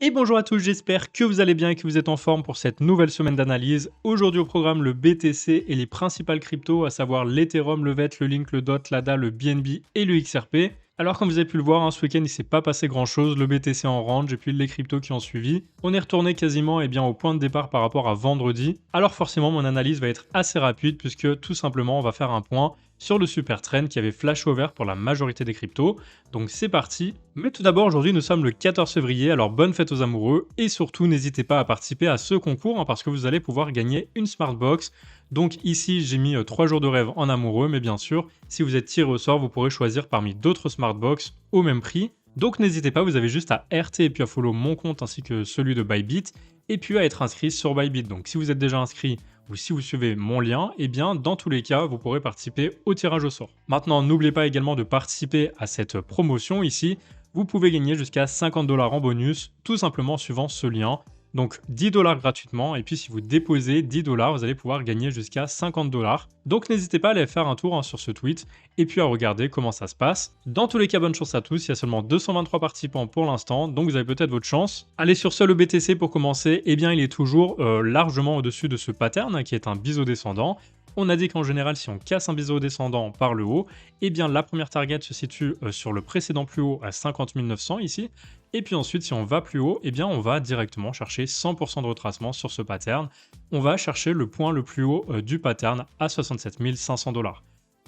Et bonjour à tous, j'espère que vous allez bien et que vous êtes en forme pour cette nouvelle semaine d'analyse. Aujourd'hui au programme le BTC et les principales cryptos, à savoir l'Ethereum, le VET, le Link, le DOT, l'ADA, le BNB et le XRP. Alors comme vous avez pu le voir, ce week-end il s'est pas passé grand chose, le BTC en range et puis les cryptos qui ont suivi. On est retourné quasiment au point de départ par rapport à vendredi. Alors forcément mon analyse va être assez rapide puisque tout simplement on va faire un point sur le super trend qui avait flash over pour la majorité des cryptos. Donc c'est parti. Mais tout d'abord aujourd'hui nous sommes le 14 février, alors bonne fête aux amoureux et surtout n'hésitez pas à participer à ce concours parce que vous allez pouvoir gagner une Smartbox. Donc ici j'ai mis 3 jours de rêve en amoureux, mais bien sûr si vous êtes tiré au sort vous pourrez choisir parmi d'autres Smartbox au même prix. Donc n'hésitez pas, vous avez juste à RT et puis à follow mon compte ainsi que celui de Bybit et puis à être inscrit sur Bybit. Donc si vous êtes déjà inscrit ou si vous suivez mon lien, eh bien dans tous les cas, vous pourrez participer au tirage au sort. Maintenant, n'oubliez pas également de participer à cette promotion ici. Vous pouvez gagner jusqu'à 50 $ en bonus, tout simplement en suivant ce lien. Donc 10 $ gratuitement, et puis si vous déposez 10 $, vous allez pouvoir gagner jusqu'à 50 $. Donc n'hésitez pas à aller faire un tour sur ce tweet, et puis à regarder comment ça se passe. Dans tous les cas, bonne chance à tous, il y a seulement 223 participants pour l'instant, donc vous avez peut-être votre chance. Allez, sur ce, le BTC pour commencer, eh bien il est toujours largement au-dessus de ce pattern, qui est un biseau descendant. On a dit qu'en général, si on casse un biseau descendant par le haut, eh bien la première target se situe sur le précédent plus haut à 50 900 ici. Et puis ensuite, si on va plus haut, eh bien on va directement chercher 100% de retracement sur ce pattern. On va chercher le point le plus haut du pattern à 67 500 $.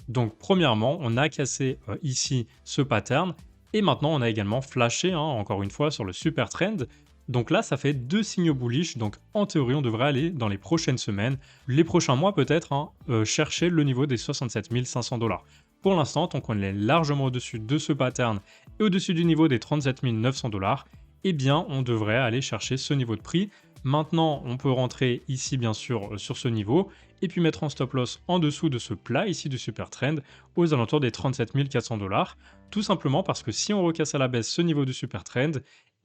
Donc premièrement, on a cassé ici ce pattern. Et maintenant, on a également flashé, encore une fois, sur le super trend. Donc là, ça fait 2 signaux bullish, donc en théorie, on devrait aller dans les prochaines semaines, les prochains mois peut-être, chercher le niveau des 67 500 $. Pour l'instant, tant qu'on est largement au-dessus de ce pattern et au-dessus du niveau des 37 900 $, eh bien, on devrait aller chercher ce niveau de prix. Maintenant, on peut rentrer ici, bien sûr, sur ce niveau, et puis mettre un stop loss en dessous de ce plat ici du super trend, aux alentours des 37 400 $, tout simplement parce que si on recasse à la baisse ce niveau du super trend,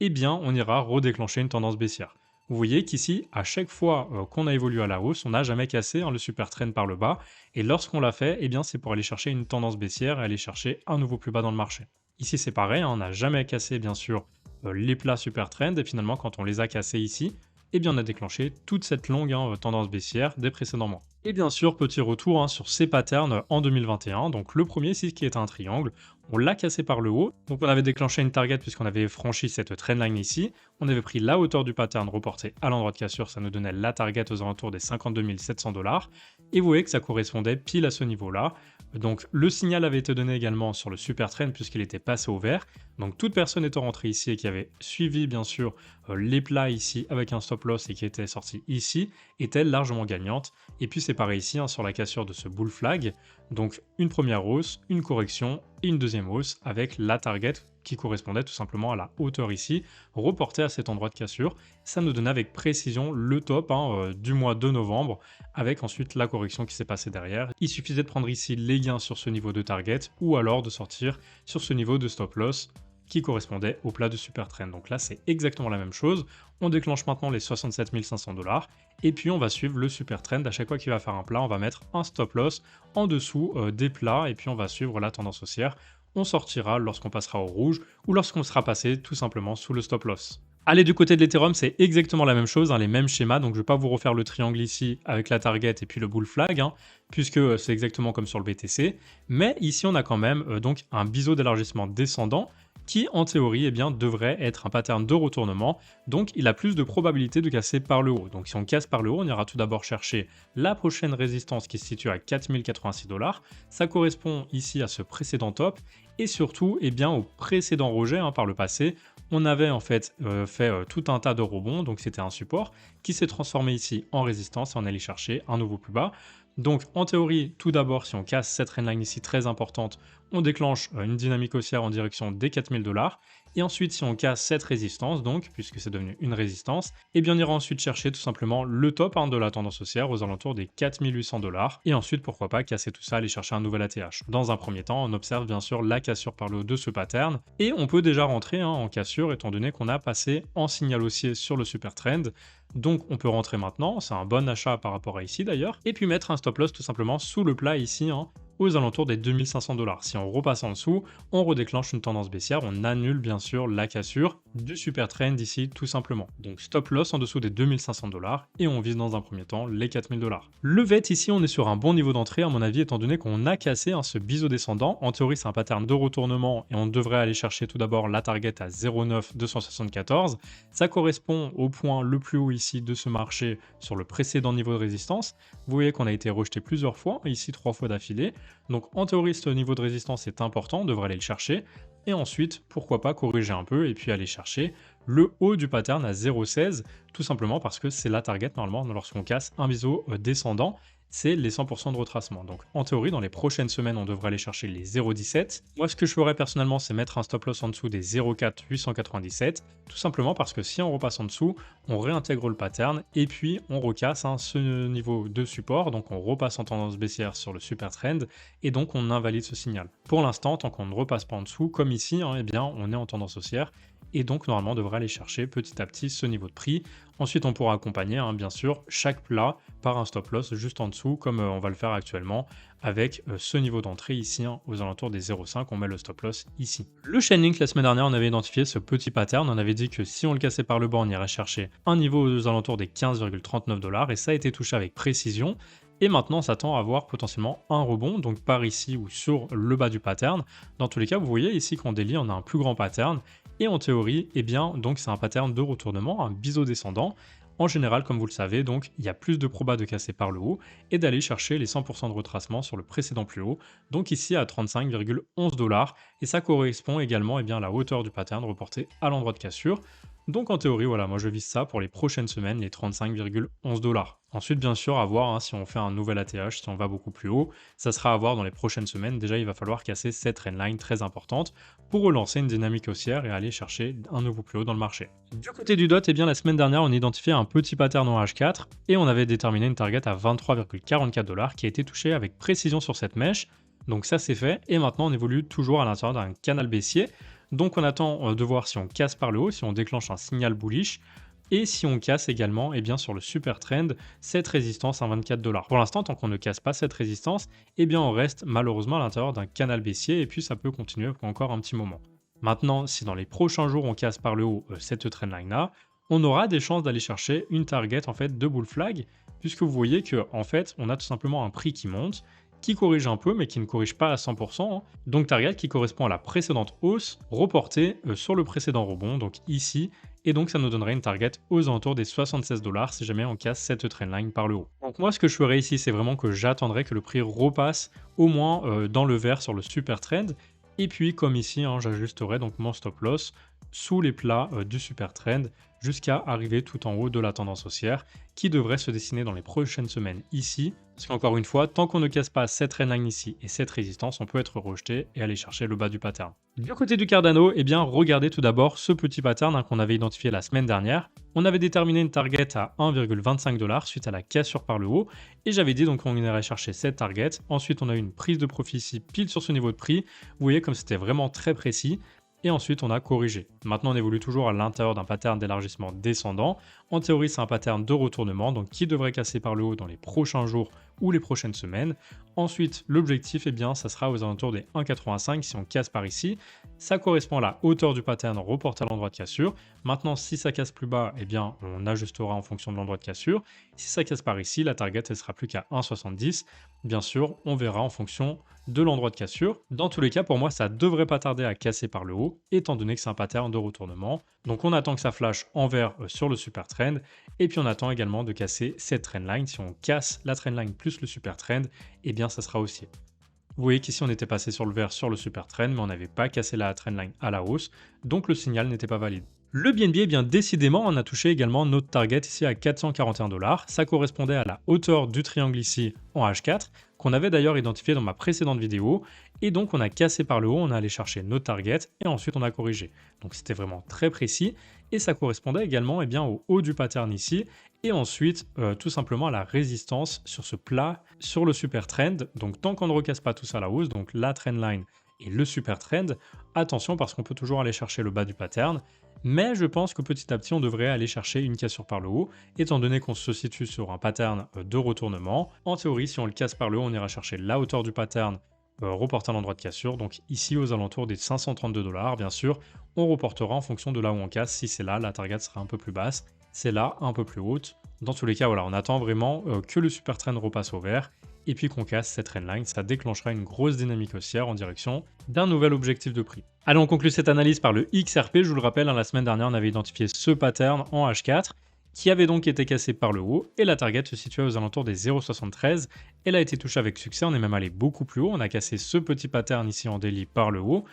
eh bien, on ira redéclencher une tendance baissière. Vous voyez qu'ici, à chaque fois qu'on a évolué à la hausse, on n'a jamais cassé le super trend par le bas, et lorsqu'on l'a fait, eh bien, c'est pour aller chercher une tendance baissière et aller chercher un nouveau plus bas dans le marché. Ici, c'est pareil, on n'a jamais cassé, bien sûr, les plats super trend, et finalement, quand on les a cassés ici, eh bien, on a déclenché toute cette longue tendance baissière des précédents mois. Et bien sûr, petit retour sur ces patterns en 2021. Donc le premier ici qui est un triangle, on l'a cassé par le haut. Donc on avait déclenché une target puisqu'on avait franchi cette trendline ici. On avait pris la hauteur du pattern reporté à l'endroit de cassure, ça nous donnait la target aux alentours des 52 700 $. Et vous voyez que ça correspondait pile à ce niveau-là. Donc le signal avait été donné également sur le super trend puisqu'il était passé au vert. Donc toute personne étant rentrée ici et qui avait suivi bien sûr les plats ici avec un stop loss et qui était sortie ici était largement gagnante. Et puis c'est pareil ici sur la cassure de ce bull flag. Donc une première hausse, une correction et une deuxième hausse avec la target qui correspondait tout simplement à la hauteur ici, reportée à cet endroit de cassure. Ça nous donnait avec précision le top du mois de novembre, avec ensuite la correction qui s'est passée derrière. Il suffisait de prendre ici les gains sur ce niveau de target, ou alors de sortir sur ce niveau de stop loss qui correspondait au plat de super trend. Donc là, c'est exactement la même chose. On déclenche maintenant les 67 500 $, et puis on va suivre le super trend. À chaque fois qu'il va faire un plat, on va mettre un stop loss en dessous des plats, et puis on va suivre la tendance haussière. On sortira lorsqu'on passera au rouge ou lorsqu'on sera passé tout simplement sous le stop loss. Allez, du côté de l'Ethereum, c'est exactement la même chose, les mêmes schémas, donc je ne vais pas vous refaire le triangle ici avec la target et puis le bull flag, puisque c'est exactement comme sur le BTC, mais ici on a quand même donc un biseau d'élargissement descendant qui en théorie devrait être un pattern de retournement, donc il a plus de probabilité de casser par le haut. Donc si on casse par le haut, on ira tout d'abord chercher la prochaine résistance qui se situe à 4086 $, ça correspond ici à ce précédent top, et surtout au précédent rejet par le passé. On avait en fait fait tout un tas de rebonds, donc c'était un support qui s'est transformé ici en résistance et on allait chercher un nouveau plus bas. Donc en théorie, tout d'abord, si on casse cette trendline ici très importante, on déclenche une dynamique haussière en direction des 4000 $. Et ensuite, si on casse cette résistance, donc, puisque c'est devenu une résistance, eh bien on ira ensuite chercher tout simplement le top de la tendance haussière aux alentours des 4800 $. Et ensuite, pourquoi pas casser tout ça, aller chercher un nouvel ATH. Dans un premier temps, on observe bien sûr la cassure par le haut de ce pattern. Et on peut déjà rentrer en cassure étant donné qu'on a passé en signal haussier sur le super trend. Donc on peut rentrer maintenant, c'est un bon achat par rapport à ici d'ailleurs, et puis mettre un stop loss tout simplement sous le plat ici, aux alentours des 2500 $. Si on repasse en dessous, on redéclenche une tendance baissière, on annule bien sûr la cassure du super trend ici tout simplement. Donc stop loss en dessous des 2500 dollars et on vise dans un premier temps les 4000 dollars. Le VET ici on est sur un bon niveau d'entrée à mon avis étant donné qu'on a cassé ce biseau descendant. En théorie c'est un pattern de retournement et on devrait aller chercher tout d'abord la target à 0,9274. Ça correspond au point le plus haut ici de ce marché sur le précédent niveau de résistance. Vous voyez qu'on a été rejeté plusieurs fois, ici 3 fois d'affilée. Donc en théorie ce niveau de résistance est important, on devrait aller le chercher. Et ensuite, pourquoi pas corriger un peu et puis aller chercher le haut du pattern à 0,16, tout simplement parce que c'est la target normalement lorsqu'on casse un biseau descendant, c'est les 100% de retracement. Donc en théorie, dans les prochaines semaines, on devrait aller chercher les 0,17. Moi, ce que je ferais personnellement, c'est mettre un stop loss en dessous des 0,4897, tout simplement parce que si on repasse en dessous, on réintègre le pattern et puis on recasse ce niveau de support, donc on repasse en tendance baissière sur le super trend et donc on invalide ce signal. Pour l'instant, tant qu'on ne repasse pas en dessous, comme ici, eh bien, on est en tendance haussière et donc normalement on devrait aller chercher petit à petit ce niveau de prix. Ensuite on pourra accompagner bien sûr chaque plat par un stop loss juste en dessous comme on va le faire actuellement avec ce niveau d'entrée ici aux alentours des 0,5, on met le stop loss ici. Le Chainlink la semaine dernière on avait identifié ce petit pattern, on avait dit que si on le cassait par le bas on irait chercher un niveau aux alentours des 15,39 dollars et ça a été touché avec précision. Et maintenant, on s'attend à avoir potentiellement un rebond, donc par ici ou sur le bas du pattern. Dans tous les cas, vous voyez ici qu'en daily, on a un plus grand pattern. Et en théorie, eh bien, donc c'est un pattern de retournement, un biseau descendant. En général, comme vous le savez, donc il y a plus de proba de casser par le haut et d'aller chercher les 100% de retracement sur le précédent plus haut, donc ici à 35,11 dollars. Et ça correspond également à la hauteur du pattern reporté à l'endroit de cassure. Donc en théorie, voilà, moi je vise ça pour les prochaines semaines, les 35,11 dollars. Ensuite, bien sûr, à voir si on fait un nouvel ATH, si on va beaucoup plus haut, ça sera à voir dans les prochaines semaines. Déjà, il va falloir casser cette trendline très importante pour relancer une dynamique haussière et aller chercher un nouveau plus haut dans le marché. Du côté du DOT, eh bien, la semaine dernière, on a identifié un petit pattern en H4 et on avait déterminé une target à 23,44 dollars qui a été touchée avec précision sur cette mèche. Donc ça, c'est fait. Et maintenant, on évolue toujours à l'intérieur d'un canal baissier. Donc on attend de voir si on casse par le haut, si on déclenche un signal bullish, et si on casse également sur le super trend cette résistance à 24 dollars. Pour l'instant, tant qu'on ne casse pas cette résistance, on reste malheureusement à l'intérieur d'un canal baissier, et puis ça peut continuer pour encore un petit moment. Maintenant, si dans les prochains jours on casse par le haut cette trendline là, on aura des chances d'aller chercher une target de bull flag, puisque vous voyez que on a tout simplement un prix qui monte, qui corrige un peu, mais qui ne corrige pas à 100%. Donc target qui correspond à la précédente hausse reportée sur le précédent rebond, donc ici. Et donc ça nous donnerait une target aux alentours des 76 dollars si jamais on casse cette trendline par le haut. Donc moi ce que je ferais ici, c'est vraiment que j'attendrai que le prix repasse au moins dans le vert sur le super trend. Et puis comme ici, j'ajusterai donc mon stop loss sous les plats du super trend jusqu'à arriver tout en haut de la tendance haussière qui devrait se dessiner dans les prochaines semaines ici. Parce qu'encore une fois, tant qu'on ne casse pas cette trendline ici et cette résistance, on peut être rejeté et aller chercher le bas du pattern. Du côté du Cardano, regardez tout d'abord ce petit pattern qu'on avait identifié la semaine dernière. On avait déterminé une target à 1,25 dollars suite à la cassure par le haut et j'avais dit donc qu'on irait chercher cette target. Ensuite, on a eu une prise de profit ici pile sur ce niveau de prix. Vous voyez comme c'était vraiment très précis. Et ensuite, on a corrigé. Maintenant, on évolue toujours à l'intérieur d'un pattern d'élargissement descendant. En théorie, c'est un pattern de retournement, donc qui devrait casser par le haut dans les prochains jours ou les prochaines semaines. Ensuite, l'objectif, ça sera aux alentours des 1,85 si on casse par ici. Ça correspond à la hauteur du pattern reporté à l'endroit de cassure. Maintenant, si ça casse plus bas, on ajustera en fonction de l'endroit de cassure. Si ça casse par ici, la target, elle sera plus qu'à 1,70. Bien sûr, on verra en fonction de l'endroit de cassure. Dans tous les cas, pour moi, ça devrait pas tarder à casser par le haut, étant donné que c'est un pattern de retournement. Donc on attend que ça flash en vert sur le super trend, et puis on attend également de casser cette trendline. Si on casse la trendline plus le super trend, ça sera haussier. Vous voyez qu'ici on était passé sur le vert sur le super trend, mais on n'avait pas cassé la trendline à la hausse, donc le signal n'était pas valide. Le BNB, décidément, on a touché également notre target ici à 441 dollars. Ça correspondait à la hauteur du triangle ici en H4, qu'on avait d'ailleurs identifié dans ma précédente vidéo. Et donc, on a cassé par le haut, on a allé chercher notre target et ensuite on a corrigé. Donc, c'était vraiment très précis et ça correspondait également au haut du pattern ici. Et ensuite, tout simplement à la résistance sur ce plat, sur le super trend. Donc, tant qu'on ne recasse pas tout ça à la hausse, donc la trendline et le super trend, attention parce qu'on peut toujours aller chercher le bas du pattern. Mais je pense que petit à petit, on devrait aller chercher une cassure par le haut, étant donné qu'on se situe sur un pattern de retournement. En théorie, si on le casse par le haut, on ira chercher la hauteur du pattern reporter l'endroit de cassure. Donc ici, aux alentours des 532 $. Bien sûr, on reportera en fonction de là où on casse. Si c'est là, la target sera un peu plus basse. C'est là, un peu plus haute. Dans tous les cas, voilà, on attend vraiment que le super trend repasse au vert et puis qu'on casse cette trendline. Ça déclenchera une grosse dynamique haussière en direction d'un nouvel objectif de prix. Allez, on conclut cette analyse par le XRP. Je vous le rappelle, la semaine dernière, on avait identifié ce pattern en H4 qui avait donc été cassé par le haut et la target se situait aux alentours des 0,73. Elle a été touchée avec succès, on est même allé beaucoup plus haut. On a cassé ce petit pattern ici en daily par le haut.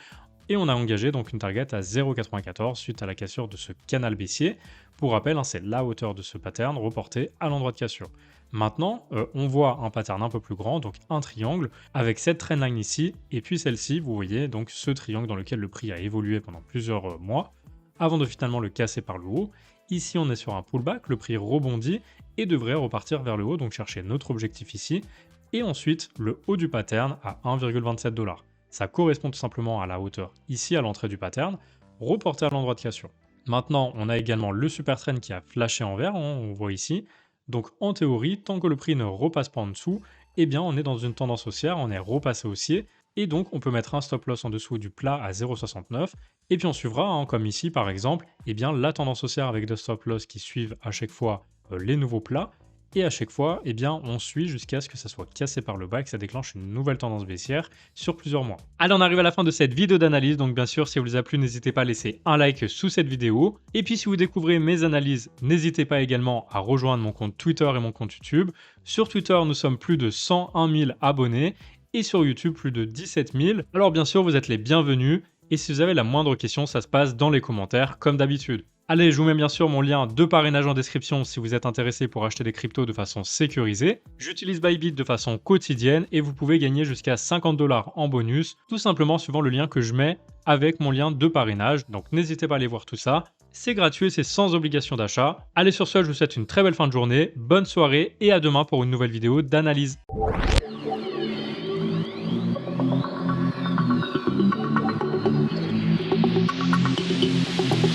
Et on a engagé donc une target à 0,94 suite à la cassure de ce canal baissier. Pour rappel, c'est la hauteur de ce pattern reporté à l'endroit de cassure. Maintenant, on voit un pattern un peu plus grand, donc un triangle, avec cette trendline ici, et puis celle-ci, vous voyez, donc ce triangle dans lequel le prix a évolué pendant plusieurs mois, avant de finalement le casser par le haut. Ici, on est sur un pullback, le prix rebondit et devrait repartir vers le haut, donc chercher notre objectif ici, et ensuite le haut du pattern à 1,27 $. Ça correspond tout simplement à la hauteur ici à l'entrée du pattern, reporté à l'endroit de cassure. Maintenant, on a également le super trend qui a flashé en vert, on voit ici. Donc en théorie, tant que le prix ne repasse pas en dessous, eh bien on est dans une tendance haussière, on est repassé haussier, et donc on peut mettre un stop loss en dessous du plat à 0,69, et puis on suivra, comme ici par exemple, eh bien la tendance haussière avec des stop loss qui suivent à chaque fois les nouveaux plats, et à chaque fois, eh bien, on suit jusqu'à ce que ça soit cassé par le bas et que ça déclenche une nouvelle tendance baissière sur plusieurs mois. Allez, on arrive à la fin de cette vidéo d'analyse. Donc bien sûr, si elle vous a plu, n'hésitez pas à laisser un like sous cette vidéo. Et puis si vous découvrez mes analyses, n'hésitez pas également à rejoindre mon compte Twitter et mon compte YouTube. Sur Twitter, nous sommes plus de 101 000 abonnés et sur YouTube, plus de 17 000. Alors bien sûr, vous êtes les bienvenus. Et si vous avez la moindre question, ça se passe dans les commentaires comme d'habitude. Allez, je vous mets bien sûr mon lien de parrainage en description si vous êtes intéressé pour acheter des cryptos de façon sécurisée. J'utilise Bybit de façon quotidienne et vous pouvez gagner jusqu'à 50 $ en bonus, tout simplement suivant le lien que je mets avec mon lien de parrainage. Donc n'hésitez pas à aller voir tout ça. C'est gratuit et c'est sans obligation d'achat. Allez, sur ce, je vous souhaite une très belle fin de journée, bonne soirée et à demain pour une nouvelle vidéo d'analyse.